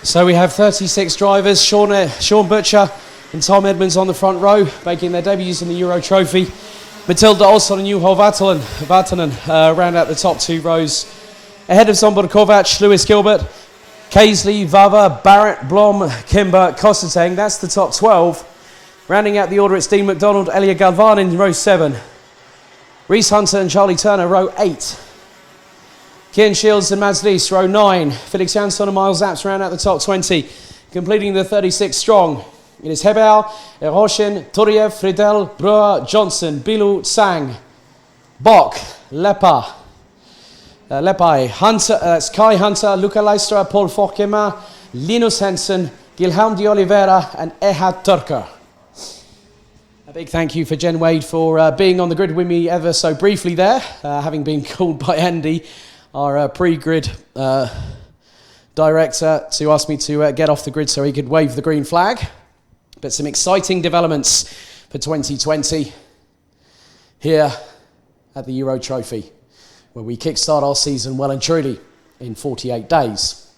So we have 36 drivers, Sean Butcher and Tom Edmonds on the front row, making their debuts in the Euro Trophy. Matilda Olsson and Juho Vatanen round out the top 2 rows. Ahead of Zombor Kovac, Lewis Gilbert, Casely, Vava, Barrett, Blom, Kimber, Kostateng. That's the top 12. Rounding out the order, it's Dean McDonald, Elia Galvan in row 7. Reese Hunter and Charlie Turner, row 8. Kian Shields and Mads Lees, row 9. Felix Jansson and Miles Apps round out the top 20. Completing the 36 strong, it is Hebel, Eroshin, Turiev, Friedel, Breuer, Johnson, Bilu, Tsang, Bock, Lepai, Hunter, Kai Hunter, Luca Leistra, Paul Forkema, Linus Hensen, Guilherme de Oliveira and Ehad Turker. A big thank you for Jen Wade for being on the grid with me ever so briefly there, having been called by Andy, our pre-grid director, to ask me to get off the grid so he could wave the green flag. But some exciting developments for 2020 here at the Euro Trophy, where we kickstart our season well and truly in 48 days.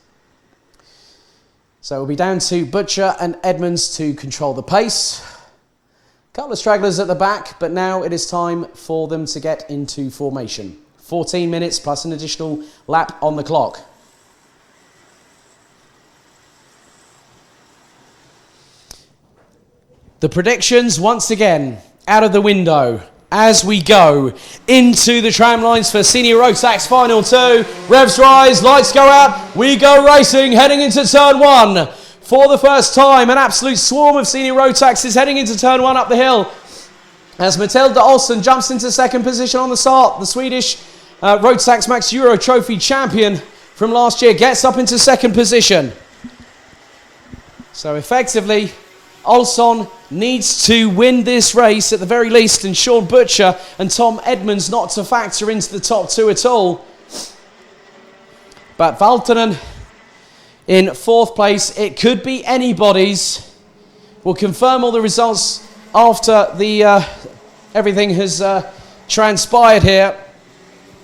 So we'll be down to Butcher and Edmonds to control the pace. A couple of stragglers at the back, but now it is time for them to get into formation. 14 minutes plus an additional lap on the clock. The predictions, once again, out of the window as we go into the tram lines for Senior Rotax Final 2. Revs rise, lights go out, we go racing, heading into turn 1. For the first time, an absolute swarm of Senior Rotax is heading into turn 1 up the hill. As Matilda Olsson jumps into second position on the start, the Swedish Rotax Max Euro Trophy champion from last year gets up into second position. So effectively, Olsson needs to win this race at the very least, and Sean Butcher and Tom Edmonds not to factor into the top 2 at all. But Valtonen in 4th place, it could be anybody's. We'll confirm all the results after the everything has transpired here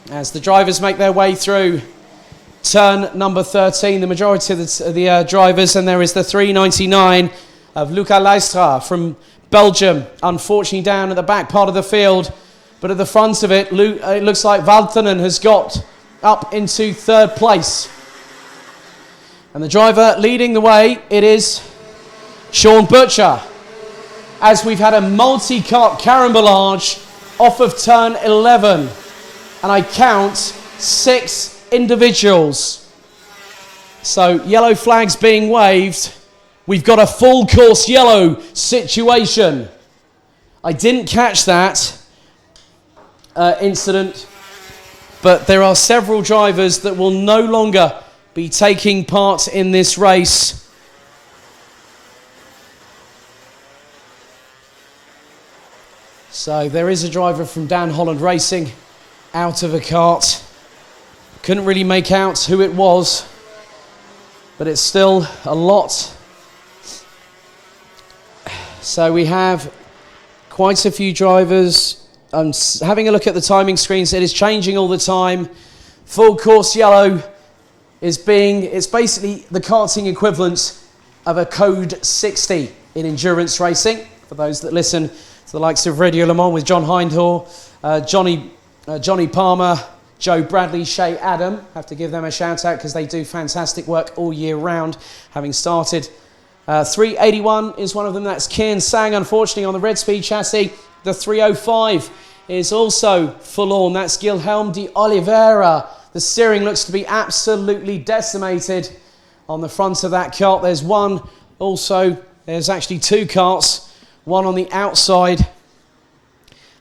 as the drivers make their way through turn number 13. The majority of the drivers, and there is the 399 of Luca Leistra from Belgium, unfortunately down at the back part of the field. But at the front of it, it looks like Valtonen has got up into 3rd place. And the driver leading the way, it is Sean Butcher. As we've had a multi-cut carambolage off of turn 11. And I count 6 individuals. So yellow flags being waved. We've got a full course yellow situation. I didn't catch that incident, but there are several drivers that will no longer be taking part in this race. So there is a driver from Dan Holland Racing out of a kart. Couldn't really make out who it was, but it's still a lot. So we have quite a few drivers. I'm having a look at the timing screens. It is changing all the time. Full course yellow it's basically the karting equivalent of a code 60 in endurance racing. For those that listen to the likes of Radio Le Mans with John Hindhaugh, Johnny Palmer, Joe Bradley, Shay Adam. Have to give them a shout out because they do fantastic work all year round, having started. 381 is one of them. That's Kian Sang, unfortunately, on the Red Speed chassis. The 305 is also forlorn. That's Guilherme de Oliveira. The steering looks to be absolutely decimated on the front of that kart. There's one also. There's actually 2 karts. One on the outside. I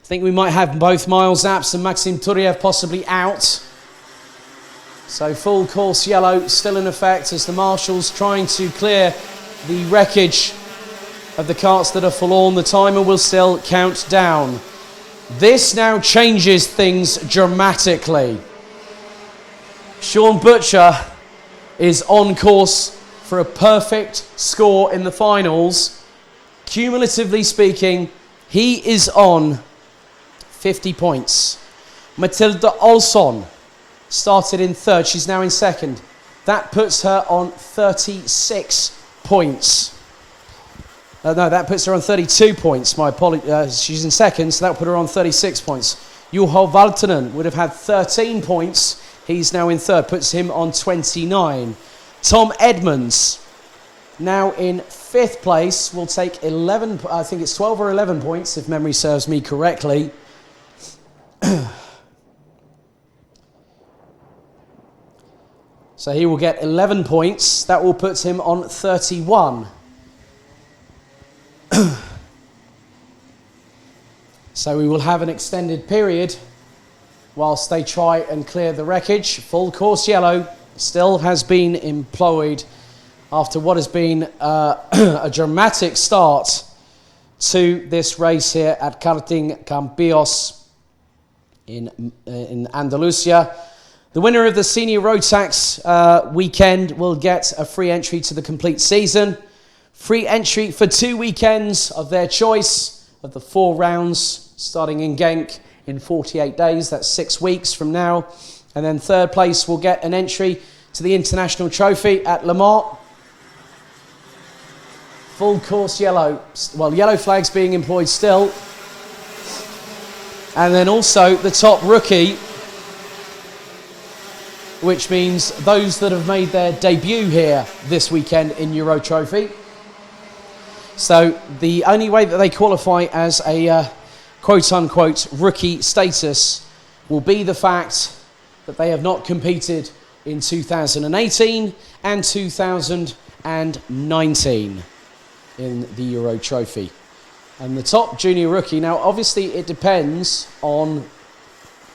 think we might have both Miles Apps and Maxim Turiev possibly out. So full course yellow still in effect as the marshals trying to clear the wreckage of the karts that are forlorn. The timer will still count down. This now changes things dramatically. Sean Butcher is on course for a perfect score in the finals. Cumulatively speaking, he is on 50 points. Matilda Olsson started in third. She's now in second. That puts her on 36 points. No, that puts her on 32 points. My apologies. She's in second, so that will put her on 36 points. Juho Valtonen would have had 13 points. He's now in third, puts him on 29. Tom Edmonds, now in fifth place, will take 11, I think it's 12 or 11 points, if memory serves me correctly. So he will get 11 points. That will put him on 31. So we will have an extended period whilst they try and clear the wreckage. Full course yellow still has been employed after what has been a dramatic start to this race here at Karting Campillos in Andalusia. The winner of the senior Rotax weekend will get a free entry to the complete season. Free entry for 2 weekends of their choice of the 4 rounds starting in Genk in 48 days. That's 6 weeks from now. And then third place will get an entry to the International Trophy at Le Mans. Full course yellow. Well, yellow flags being employed still. And then also the top rookie, which means those that have made their debut here this weekend in Euro Trophy. So the only way that they qualify as a quote-unquote rookie status will be the fact that they have not competed in 2018 and 2019 in the Euro Trophy. And the top junior rookie, now obviously it depends on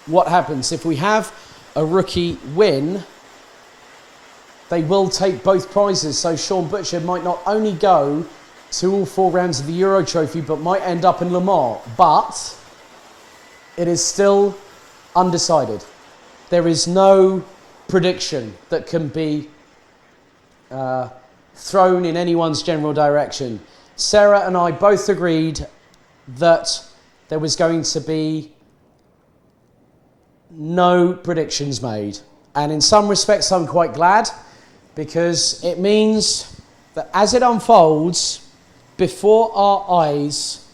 what happens. If we have a rookie win, they will take both prizes. So Sean Butcher might not only go to all 4 rounds of the Euro Trophy, but might end up in Le Mans. But it is still undecided. There is no prediction that can be thrown in anyone's general direction. Sarah and I both agreed that there was going to be no predictions made. And in some respects, I'm quite glad, because it means that as it unfolds before our eyes,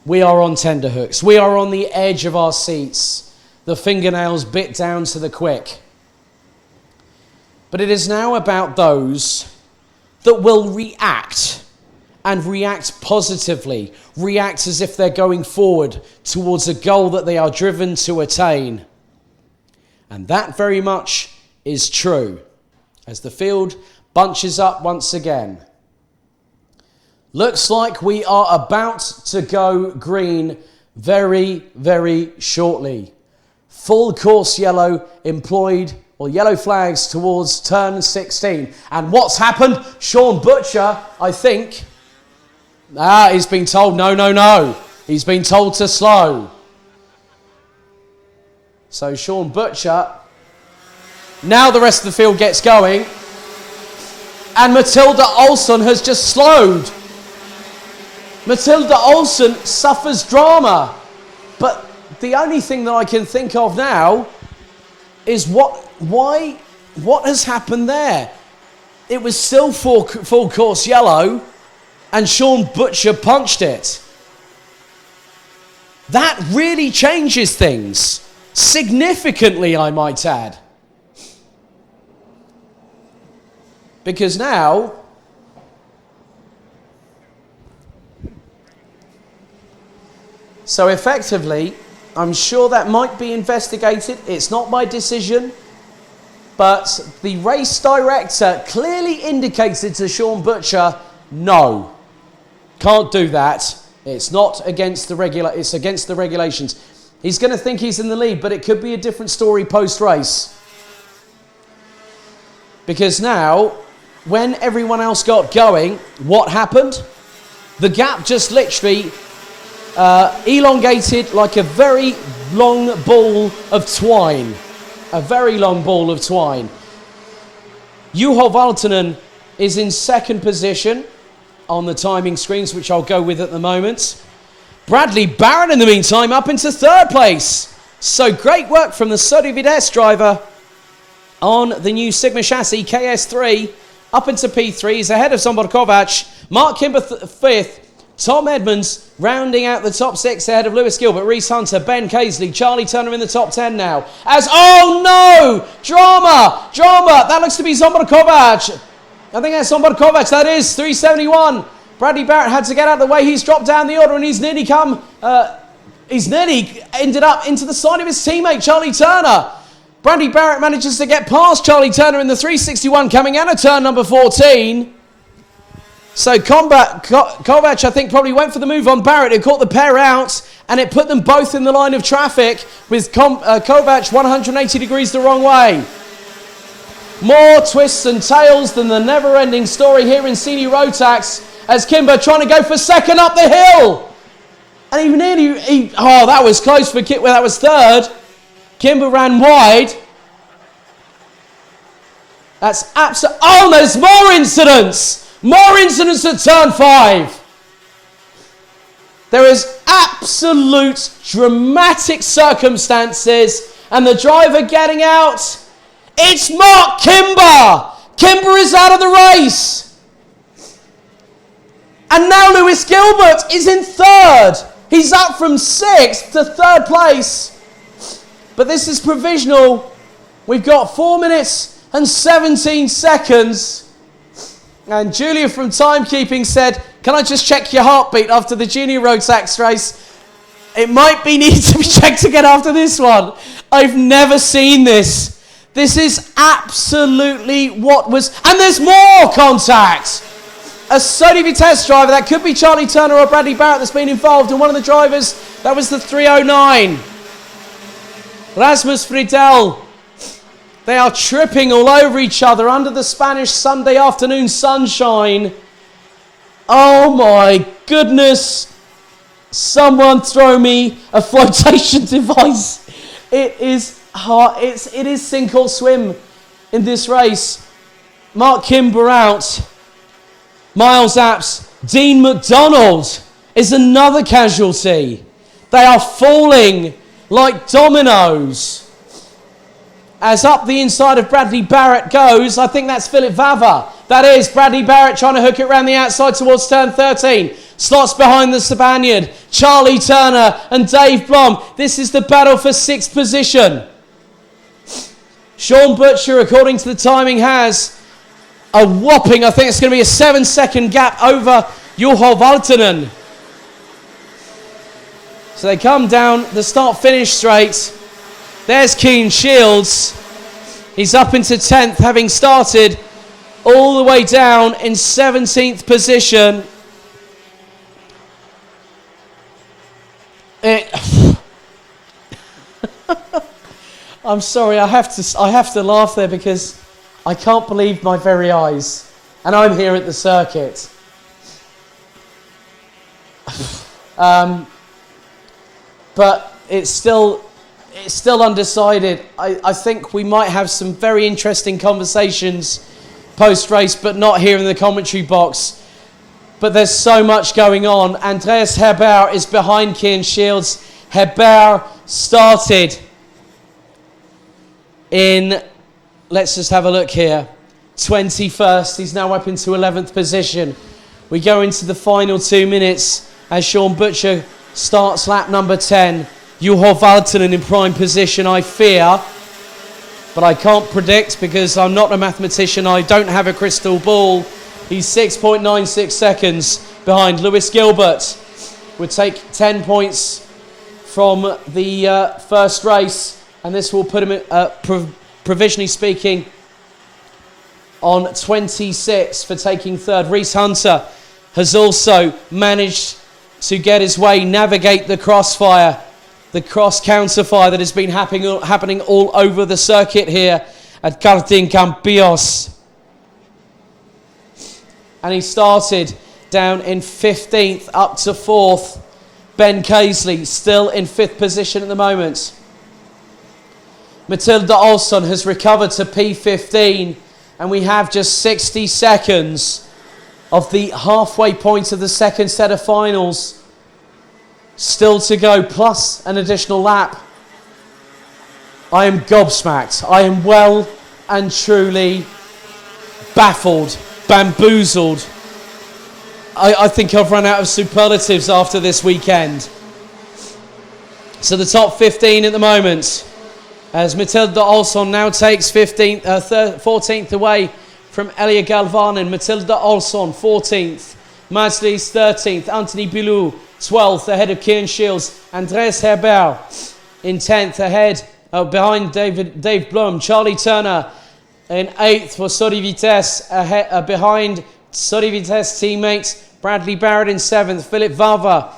we are on tenterhooks. We are on the edge of our seats, the fingernails bit down to the quick. But it is now about those that will react, and react positively, react as if they're going forward towards a goal that they are driven to attain. And that very much is true as the field bunches up once again. Looks like we are about to go green very, very shortly. Full course yellow employed, or yellow flags towards turn 16. And what's happened? Sean Butcher, I think, he's been told no. He's been told to slow. So Sean Butcher, now the rest of the field gets going. And Matilda Olsson has just slowed. Matilda Olsson suffers drama. But the only thing that I can think of now is what has happened there? It was still full course yellow, and Sean Butcher punched it. That really changes things. Significantly, I might add. Because now, so effectively, I'm sure that might be investigated. It's not my decision. But the race director clearly indicated to Sean Butcher, no, can't do that. It's not against the it's against the regulations. He's going to think he's in the lead, but it could be a different story post-race. Because now, when everyone else got going, what happened? The gap just literally elongated like a very long ball of twine. A very long ball of twine. Juho Valtonen is in second position on the timing screens, which I'll go with at the moment. Bradley Barron, in the meantime, up into third place. So great work from the Sodi Vitesse driver on the new Sigma chassis, KS3, up into P3. He's ahead of Zsombor Kovács. Mark Kimber 5th. Tom Edmonds rounding out the top 6 ahead of Lewis Gilbert, Reese Hunter, Ben Casely, Charlie Turner in the top 10 now. Oh no! Drama! That looks to be Zsombor Kovács. I think that's Zsombor Kovács. That is 371. Bradley Barrett had to get out of the way. He's dropped down the order and he's nearly ended up into the side of his teammate, Charlie Turner. Bradley Barrett manages to get past Charlie Turner in the 361 coming out of turn number 14. So Kovács, I think, probably went for the move on Barrett, who caught the pair out, and it put them both in the line of traffic with Kovács 180 degrees the wrong way. More twists and tails than the never-ending story here in senior Rotax as Kimber trying to go for second up the hill. And that was close for Kit, where that was third. Kimber ran wide. That's absolute. Oh, there's more incidents. More incidents at turn 5. There is absolute dramatic circumstances and the driver getting out. It's Mark Kimber. Kimber is out of the race. And now Lewis Gilbert is in third. He's up from 6th to 3rd place. But this is provisional. We've got 4 minutes and 17 seconds. And Julia from Timekeeping said, can I just check your heartbeat after the junior Rotax race? It might be needed to be checked again after this one. I've never seen this. This is absolutely what was... And there's more contact. A Sony Vitesse driver, that could be Charlie Turner or Bradley Barrett that's been involved. And one of the drivers, that was the 309. Rasmus Friedel. They are tripping all over each other under the Spanish Sunday afternoon sunshine. Oh my goodness. Someone throw me a flotation device. It is hard. It is sink or swim in this race. Mark Kimber out. Miles Apps. Dean McDonald is another casualty. They are falling like dominoes. As up the inside of Bradley Barrett goes, I think that's Philip Vava. That is Bradley Barrett trying to hook it around the outside towards turn 13. Slots behind the Spaniard. Charlie Turner and Dave Blom. This is the battle for 6th position. Sean Butcher, according to the timing, has a whopping, I think it's going to be a 7-second gap over Juho Valtonen. So they come down the start-finish straight. There's Keen Shields. He's up into 10th, having started all the way down in 17th position. I'm sorry, I have to laugh there because I can't believe my very eyes. And I'm here at the circuit. But it's still undecided. I think we might have some very interesting conversations post-race, but not here in the commentary box. But there's so much going on. Andreas Herbert is behind Kian Shields. Herbert started in, let's just have a look here, 21st. He's now up into 11th position. We go into the final 2 minutes as Sean Butcher starts lap number 10. Juho Valtonen in prime position, I fear. But I can't predict because I'm not a mathematician. I don't have a crystal ball. He's 6.96 seconds behind. Lewis Gilbert would take 10 points from the first race. And this will put him, provisionally speaking, on 26 for taking third. Reese Hunter has also managed to get his way, navigate the crossfire. The cross-counter fire that has been happening all over the circuit here at Karting Campillos. And he started down in 15th up to 4th. Ben Casely still in 5th position at the moment. Matilda Olsson has recovered to P15 and we have just 60 seconds of the halfway point of the second set of finals still to go, plus an additional lap. I am gobsmacked. I am well and truly baffled, bamboozled. I think I've run out of superlatives after this weekend. So the top 15 at the moment, as Matilda Olsson now takes 14th away from Elia Galvanen. Matilda Olsson 14th, Madslis 13th, Anthony Bilou 12th ahead of Kieran Shields, Andreas Herbert in 10th ahead behind Dave Blum, Charlie Turner in 8th for Sori Vitesse behind Sori Vitesse teammates, Bradley Barrett in 7th, Philip Vava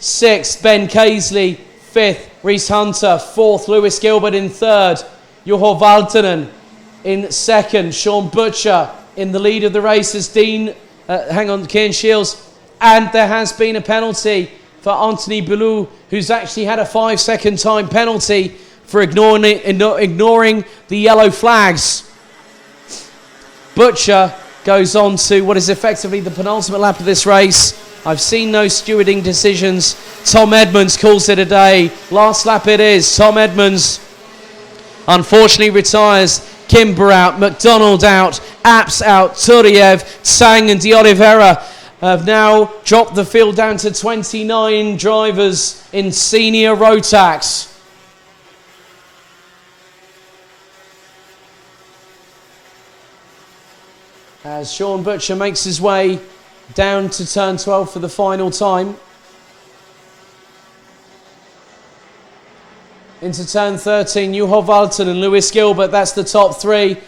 6th, Ben Casely 5th, Reese Hunter 4th, Lewis Gilbert in 3rd, Juho Valtonen in 2nd, Sean Butcher in the lead of the races, Kieran Shields, and there has been a penalty for Anthony Bilou, who's actually had a 5-second time penalty for ignoring the yellow flags. Butcher goes on to what is effectively the penultimate lap of this race. I've seen no stewarding decisions. Tom Edmonds calls it a day. Last lap it is. Tom Edmonds unfortunately retires. Kimber out, McDonald out, Apps out, Turiev, Tsang and De Oliveira have now dropped the field down to 29 drivers in senior Rotax. As Sean Butcher makes his way down to turn 12 for the final time. Into turn 13, Juho Valtonen and Lewis Gilbert, that's the top 3.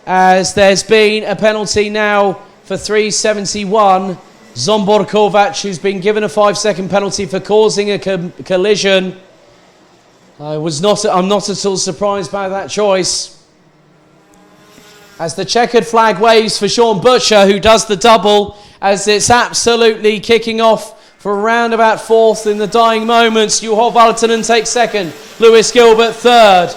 As there's been a penalty now for 371. Zombor Kovac, who's been given a 5-second penalty for causing a collision. I'm not at all surprised by that choice. As the checkered flag waves for Sean Butcher, who does the double, as it's absolutely kicking off for around about 4th in the dying moments. Juho Valtonen takes 2nd, Lewis Gilbert 3rd.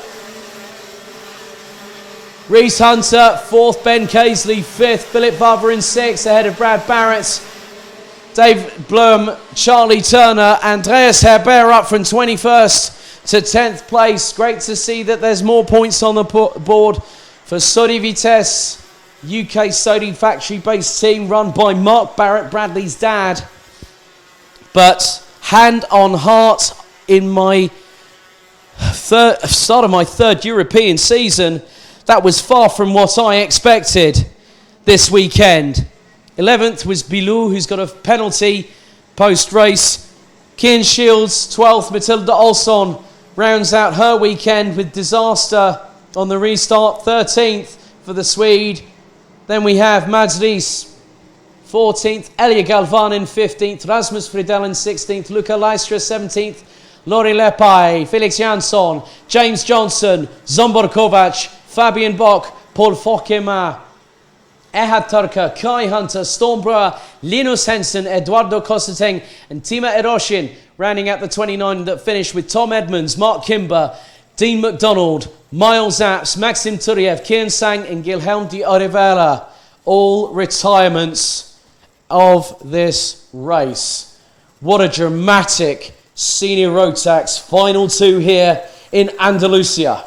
Reese Hunter 4th, Ben Casely 5th, Philip Vava in 6th ahead of Brad Barrett. Dave Blum, Charlie Turner, Andreas Herbert up from 21st to 10th place. Great to see that there's more points on the board for Sori Vitesse, UK Sodi factory-based team run by Mark Barrett, Bradley's dad. But hand on heart, in my start of my 3rd European season, that was far from what I expected this weekend. 11th was Bilou, who's got a penalty post-race. Kieran Shields, 12th. Matilda Olsson rounds out her weekend with disaster on the restart. 13th for the Swede. Then we have Mads Ries, 14th. Elia Galvanen, 15th. Rasmus Fridell in 16th. Luca Leistra, 17th. Lori Lepai, Felix Jansson, James Johnson, Zombor Kovac, Fabian Bock, Paul Fokema, Ehad Turka, Kai Hunter, Stormbrewer, Linus Henson, Eduardo Koseteng and Tima Eroshin, rounding out the 29 that finished with Tom Edmonds, Mark Kimber, Dean McDonald, Miles Apps, Maxim Turiev, Kian Sang and Guilherme de Oliveira, all retirements of this race. What a dramatic Senior Rotax final 2 here in Andalusia.